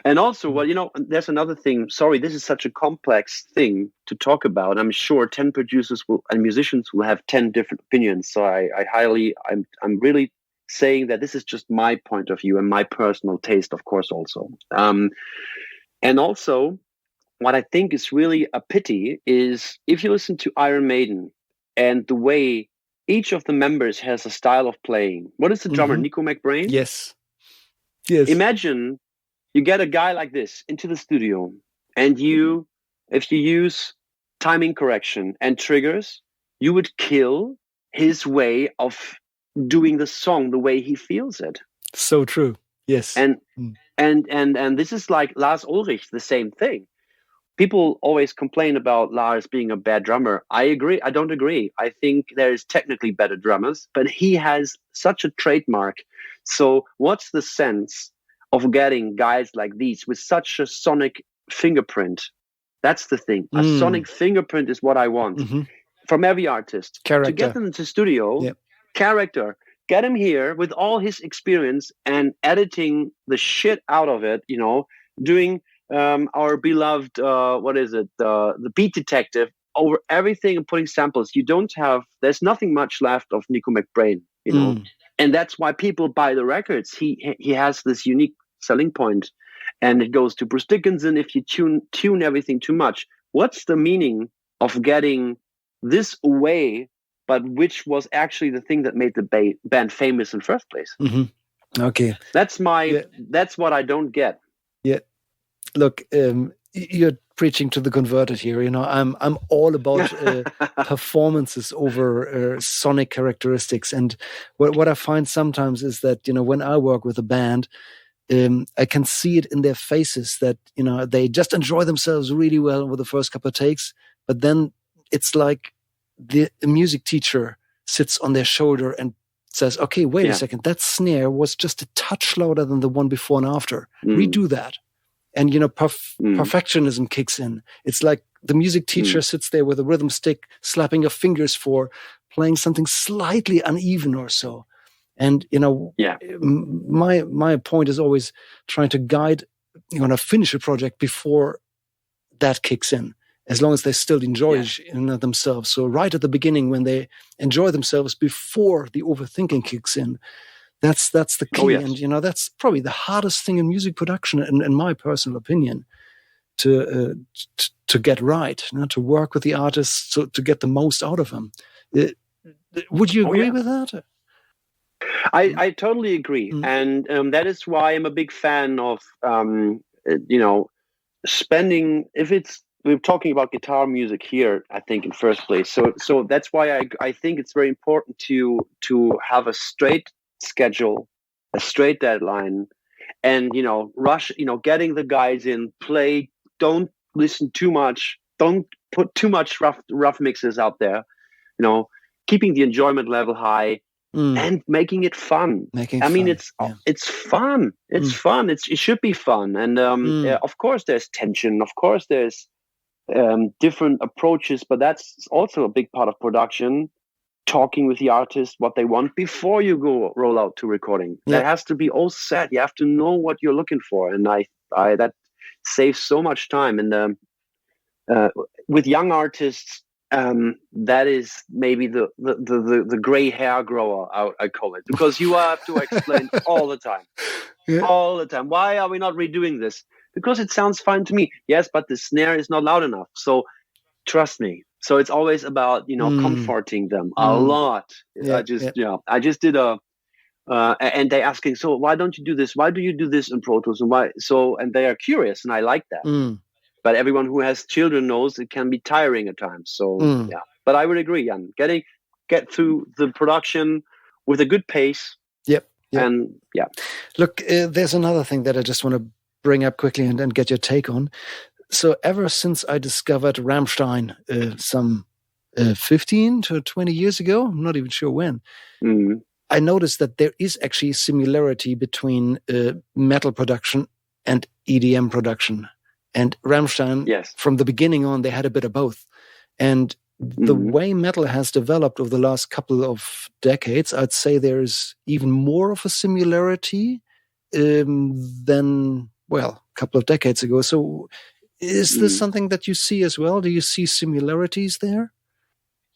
And also, well, you know, there's another thing. Sorry, this is such a complex thing to talk about. I'm sure 10 producers and musicians will have 10 different opinions. So I'm really saying that this is just my point of view and my personal taste, of course, also. And also, what I think is really a pity is if you listen to Iron Maiden and the way each of the members has a style of playing. What is the drummer, Nico McBrain? Yes. Imagine you get a guy like this into the studio, and if you use timing correction and triggers, you would kill his way of doing the song the way he feels it. So true. Yes. And this is like Lars Ulrich, the same thing. People always complain about Lars being a bad drummer. I agree. I don't agree. I think there's technically better drummers, but he has such a trademark. So what's the sense of getting guys like these with such a sonic fingerprint? That's the thing. A sonic fingerprint is what I want from every artist. Character. To get them into studio, character. Get him here with all his experience and editing the shit out of it, you know, doing our beloved, the Beat Detective over everything and putting samples. There's nothing much left of Nico McBrain, you know. And that's why people buy the records. He has this unique selling point, and it goes to Bruce Dickinson. If you tune everything too much, what's the meaning of getting this away, but which was actually the thing that made the band famous in first place? Okay, that's what I don't get. Yeah, look, you're preaching to the converted here. You know, I'm all about performances over sonic characteristics. And what I find sometimes is that, you know, when I work with a band, I can see it in their faces that, you know, they just enjoy themselves really well with the first couple of takes, but then it's like the music teacher sits on their shoulder and says, okay, wait a second, that snare was just a touch louder than the one before and after. Redo that. And, you know, perfectionism kicks in. It's like the music teacher sits there with a rhythm stick, slapping your fingers for playing something slightly uneven or so. And, you know, my point is always trying to guide, you know, finish a project before that kicks in, as long as they still enjoy themselves. So right at the beginning, when they enjoy themselves before the overthinking kicks in, that's the key. And, you know, that's probably the hardest thing in music production, in my personal opinion, to get right, you know, to work with the artists to get the most out of them. Would you agree with that? I totally agree. And that is why I'm a big fan of, you know, spending, we're talking about guitar music here, I think, in first place. So that's why I think it's very important to have a straight schedule, a straight deadline, and, you know, rush, you know, getting the guys in, play, don't listen too much, don't put too much rough mixes out there, you know, keeping the enjoyment level high. And making it fun. I mean, it's fun. It's fun. It should be fun. And of course, there's tension. Of course, there's different approaches. But that's also a big part of production. Talking with the artist what they want before you go roll out to recording. That has to be all set. You have to know what you're looking for. And that saves so much time. And with young artists, that is maybe the gray hair grower, I call it, because you have to explain all the time. Yeah. All the time. Why are we not redoing this? Because it sounds fine to me. Yes, but the snare is not loud enough. So trust me. So it's always about, comforting them a lot. Yeah, I just did and they asking, so why don't you do this? Why do you do this in Pro Tools? And why? And they are curious, and I like that. But everyone who has children knows it can be tiring at times. So yeah, but I would agree, Jan. Get through the production with a good pace. Yep. And yeah. Look, there's another thing that I just want to bring up quickly and get your take on. So ever since I discovered Rammstein some 15 to 20 years ago, I'm not even sure when, I noticed that there is actually similarity between metal production and EDM production. And Rammstein, yes, from the beginning on, they had a bit of both. And the way metal has developed over the last couple of decades, I'd say there's even more of a similarity than, a couple of decades ago. So is this something that you see as well? Do you see similarities there?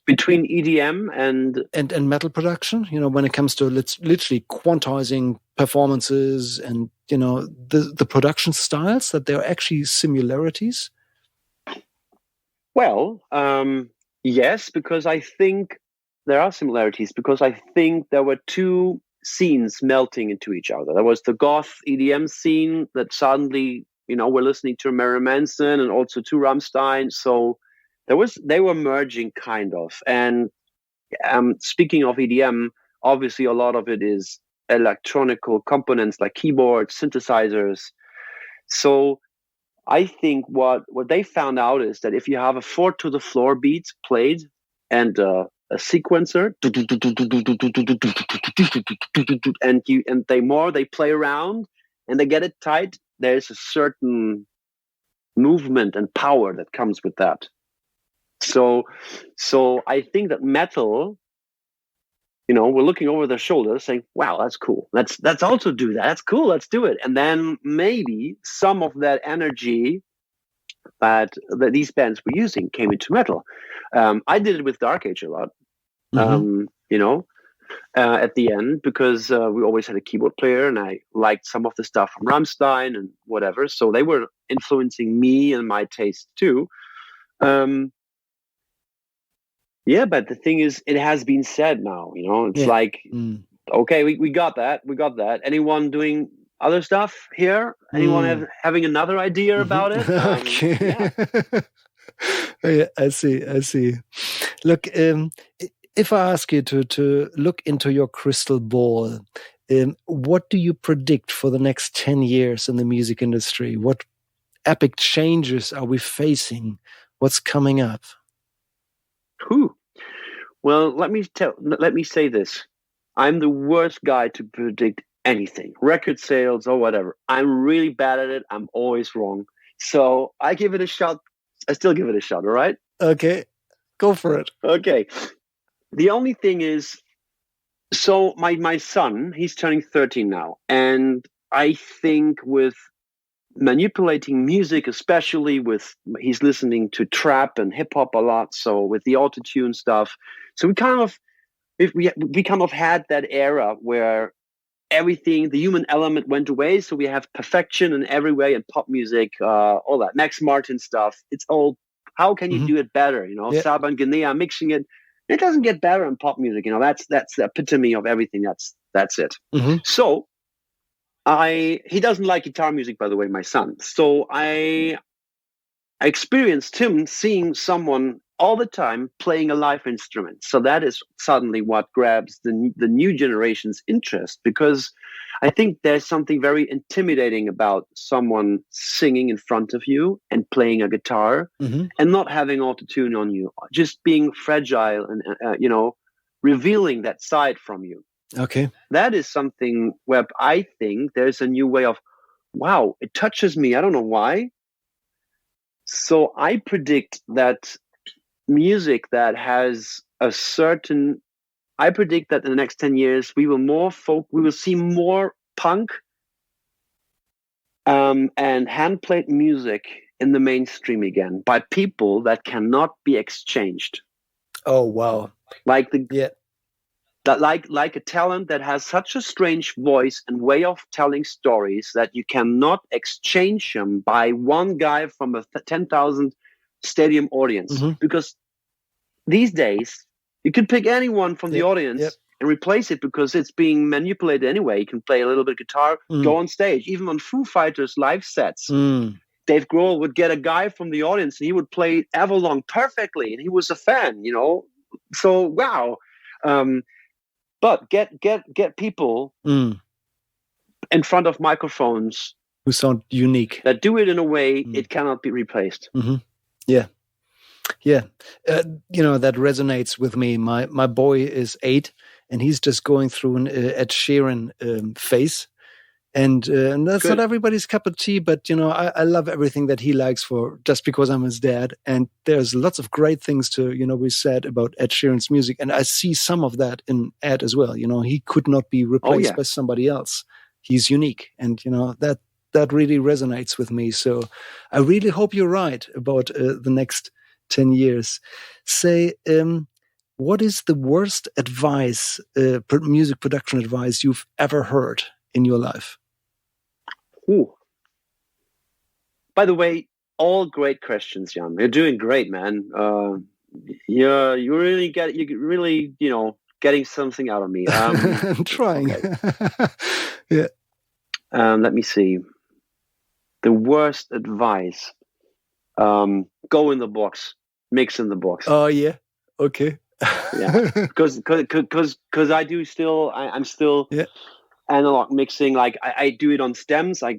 Between EDM and metal production, when it comes to literally quantizing performances and, the production styles, that there are actually similarities? Well, yes, because I think there are similarities, because I think there were two scenes melting into each other. There was the goth EDM scene that suddenly, we're listening to Marilyn Manson and also to Rammstein. So they were merging kind of. And speaking of EDM, obviously a lot of it is electronical components like keyboards, synthesizers. So I think what they found out is that if you have a 4 to the floor beat played and a sequencer, and they play around and they get it tight, there's a certain movement and power that comes with that. So I think that metal, we're looking over their shoulders saying, wow, that's cool. Let's also do that. That's cool. Let's do it. And then maybe some of that energy that these bands were using came into metal. I did it with Dark Age a lot, at the end, because we always had a keyboard player and I liked some of the stuff from Rammstein and whatever. So they were influencing me and my taste too. Yeah, but the thing is, it has been said now, it's like, okay, we got that. We got that. Anyone doing other stuff here? Anyone having another idea about it? Okay. Yeah, I see. Look, if I ask you to look into your crystal ball, what do you predict for the next 10 years in the music industry? What epic changes are we facing? What's coming up? Well, let me say this. I'm the worst guy to predict anything, record sales or whatever. I'm really bad at it. I'm always wrong. So I give it a shot. I still give it a shot. All right. Okay. Go for it. Okay. The only thing is, so my son, he's turning 13 now. And I think with manipulating music, especially he's listening to trap and hip hop a lot. So with the auto-tune stuff, so we kind of had that era where everything, the human element went away. So we have perfection in every way in pop music, all that Max Martin stuff. It's all, how can you do it better? Saba and Guinea mixing it. It doesn't get better in pop music. That's the epitome of everything. That's it. So he doesn't like guitar music, by the way, my son. So I experienced him seeing someone all the time playing a live instrument. So that is suddenly what grabs the new generation's interest, because I think there's something very intimidating about someone singing in front of you and playing a guitar and not having auto-tune on you, just being fragile and, revealing that side from you. Okay. That is something where I think there's a new way of, wow, it touches me. I don't know why. So I predict that music that has I predict that in the next 10 years, we will see more punk and hand-played music in the mainstream again by people that cannot be exchanged. Oh wow! Like like a talent that has such a strange voice and way of telling stories that you cannot exchange them by one guy from a 10,000 stadium audience. Mm-hmm. Because these days you can pick anyone from the audience and replace it because it's being manipulated anyway. You can play a little bit of guitar, go on stage. Even on Foo Fighters live sets, Dave Grohl would get a guy from the audience and he would play Everlong perfectly, and he was a fan, So wow. But get people in front of microphones who sound unique, that do it in a way it cannot be replaced. Mm-hmm. Yeah. That resonates with me. My boy is 8, and he's just going through an Ed Sheeran phase. And that's not everybody's cup of tea, but I love everything that he likes just because I'm his dad. And there's lots of great things to we said about Ed Sheeran's music, and I see some of that in Ed as well. He could not be replaced by somebody else. He's unique, and that really resonates with me. So I really hope you're right about the next 10 years. Say, what is the worst advice, music production advice you've ever heard in your life? Ooh. By the way, all great questions, Jan. You're doing great, man. You're really getting something out of me. I'm trying. Yeah. Let me see. The worst advice: go in the box, mix in the box. Oh yeah. Okay. Yeah. Because I do still. I'm still. Yeah. Analog mixing, like I do it on stems. I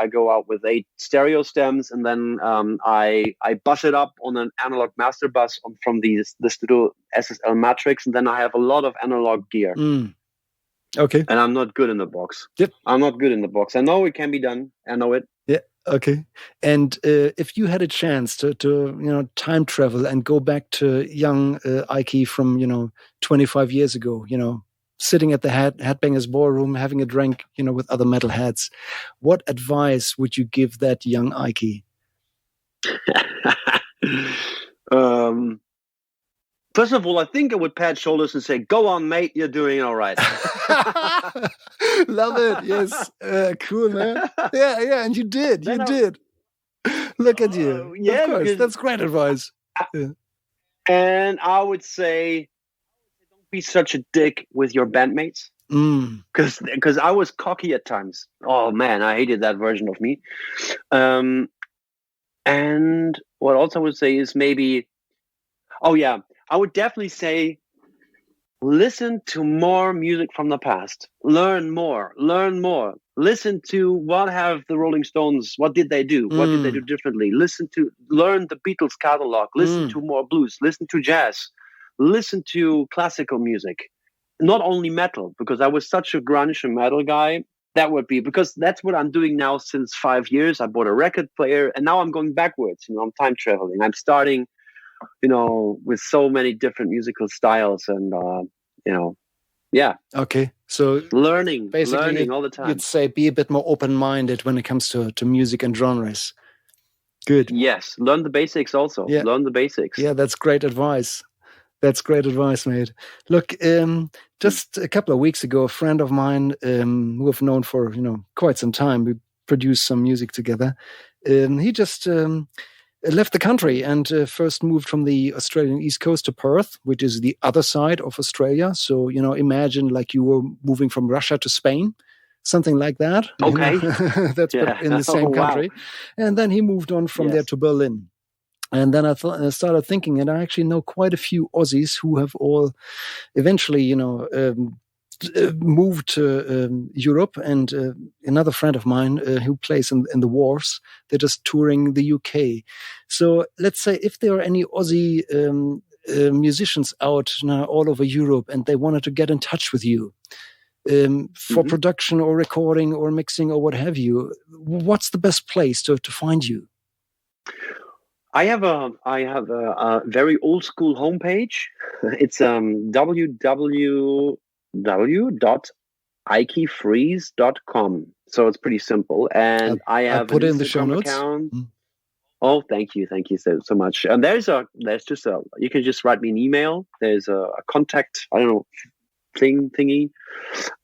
go out with 8 stereo stems, and then I bus it up on an analog master bus from the Studio SSL Matrix, and then I have a lot of analog gear. Okay. And I'm not good in the box. Yep. I'm not good in the box. I know it can be done. I know it. Yeah. Okay. And if you had a chance to time travel and go back to young EIKE from 25 years ago, sitting at the Headbangers Ballroom, having a drink, with other metalheads, what advice would you give that young EIKE? First of all, I think I would pat shoulders and say, "Go on, mate, you're doing all right." Love it. Yes. Cool, man. Yeah. And you did. Look at you. Yeah, of course. That's great advice. Yeah. And I would say, be such a dick with your bandmates, because I was cocky at times. Oh man, I hated that version of me. And what else I would say is maybe, I would definitely say, listen to more music from the past. Learn more. Listen to what have the Rolling Stones, what did they do? What did they do differently? Learn the Beatles catalog. Listen to more blues. Listen to jazz. Listen to classical music, not only metal, because I was such a grunge and metal guy. That would be, because that's what I'm doing now since 5 years. I bought a record player, and now I'm going backwards. I'm time traveling. I'm starting, with so many different musical styles, and yeah. Okay, so learning basically, all the time. You'd say be a bit more open-minded when it comes to music and genres. Good. Yes, learn the basics also. Yeah. Learn the basics. Yeah, that's great advice. That's great advice, mate. Look, just a couple of weeks ago, a friend of mine who I've known for quite some time, we produced some music together. He just left the country and first moved from the Australian East Coast to Perth, which is the other side of Australia. So imagine like you were moving from Russia to Spain, something like that. Okay, that's in the same country. And then he moved on from there to Berlin. And then I started thinking, and I actually know quite a few Aussies who have all eventually, moved to Europe. And another friend of mine who plays in the Wharfs, they're just touring the UK. So let's say if there are any Aussie musicians out now all over Europe and they wanted to get in touch with you for production or recording or mixing or what have you, what's the best place to find you? I have a very old school homepage. It's www.overdub EIKEFREEZE.com. So it's pretty simple. And I have I'll put it in the Instagram show notes. account. Oh, thank you so much. And you can just write me an email. There's a contact, thingy.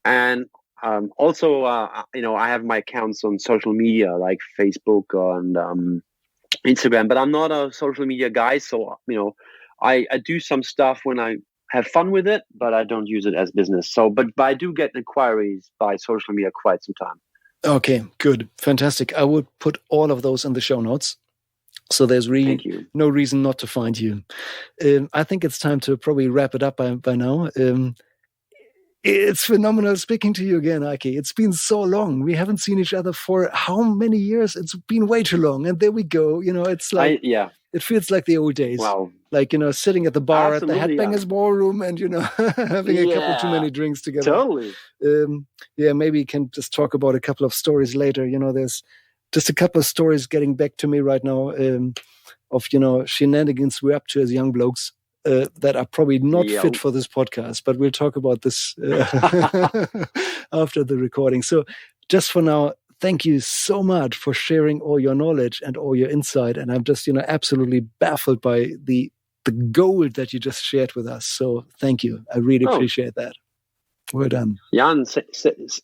And also, I have my accounts on social media like Facebook and Instagram, but I'm not a social media guy. So, I do some stuff when I have fun with it, but I don't use it as business. So, but I do get inquiries by social media quite some time. Okay, good. Fantastic. I will put all of those in the show notes. So there's really no reason not to find you. I think it's time to probably wrap it up by now. It's phenomenal speaking to you again, EIKE. It's been so long. We haven't seen each other for how many years? It's been way too long. And there we go. It's like, it feels like the old days. Wow. Like, sitting at the bar Absolutely, at the Headbangers Ballroom and, having a couple too many drinks together. Totally. Maybe we can just talk about a couple of stories later. There's just a couple of stories getting back to me right now of, shenanigans we're up to as young blokes that are probably not fit for this podcast, but we'll talk about this after the recording. So just for now, thank you so much for sharing all your knowledge and all your insight. And I'm just, absolutely baffled by the gold that you just shared with us. So thank you. I really appreciate that. Well done. Jan,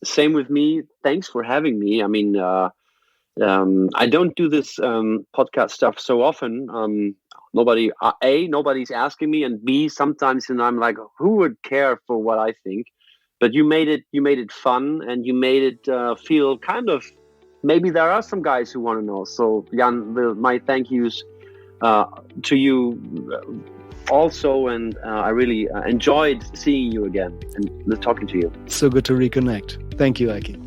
same with me. Thanks for having me. I mean, I don't do this podcast stuff so often. Nobody's asking me, and B, sometimes, and I'm like, who would care for what I think? But you made it fun, and you made it feel kind of, maybe there are some guys who want to know. So Jan, my thank yous to you also, and I really enjoyed seeing you again and talking to you. So good to reconnect. Thank you, EIKE.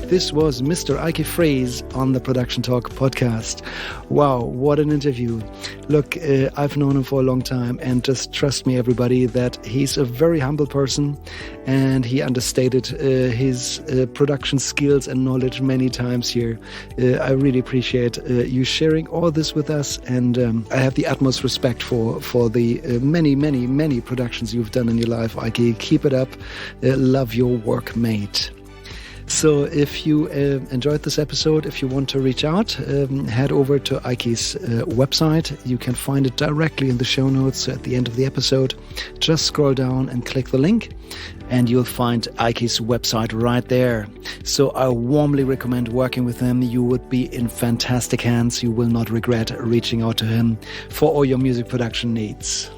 This was Mr. EIKE Freeze on the Production Talk podcast. Wow, what an interview. Look, I've known him for a long time, and just trust me, everybody, that he's a very humble person, and he understated his production skills and knowledge many times here. I really appreciate you sharing all this with us, and I have the utmost respect for the many, many, many productions you've done in your life, EIKE. Keep it up. Love your work, mate. So if you enjoyed this episode, if you want to reach out, head over to EIKE's website. You can find it directly in the show notes at the end of the episode. Just scroll down and click the link, and you'll find EIKE's website right there. So I warmly recommend working with him. You would be in fantastic hands. You will not regret reaching out to him for all your music production needs.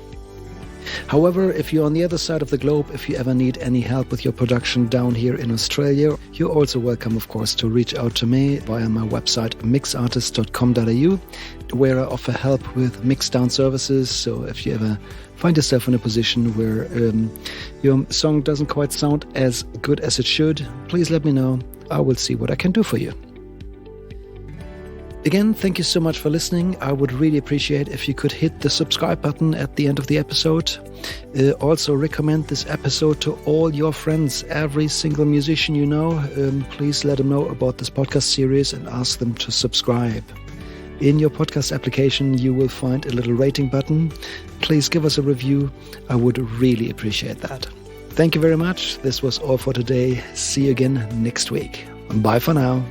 However, if you're on the other side of the globe, if you ever need any help with your production down here in Australia, you're also welcome, of course, to reach out to me via my website mixartist.com.au, where I offer help with mixdown services. So if you ever find yourself in a position where your song doesn't quite sound as good as it should, please let me know. I will see what I can do for you. Again, thank you so much for listening. I would really appreciate if you could hit the subscribe button at the end of the episode. Also recommend this episode to all your friends, every single musician you know. Please let them know about this podcast series and ask them to subscribe. In your podcast application, you will find a little rating button. Please give us a review. I would really appreciate that. Thank you very much. This was all for today. See you again next week. Bye for now.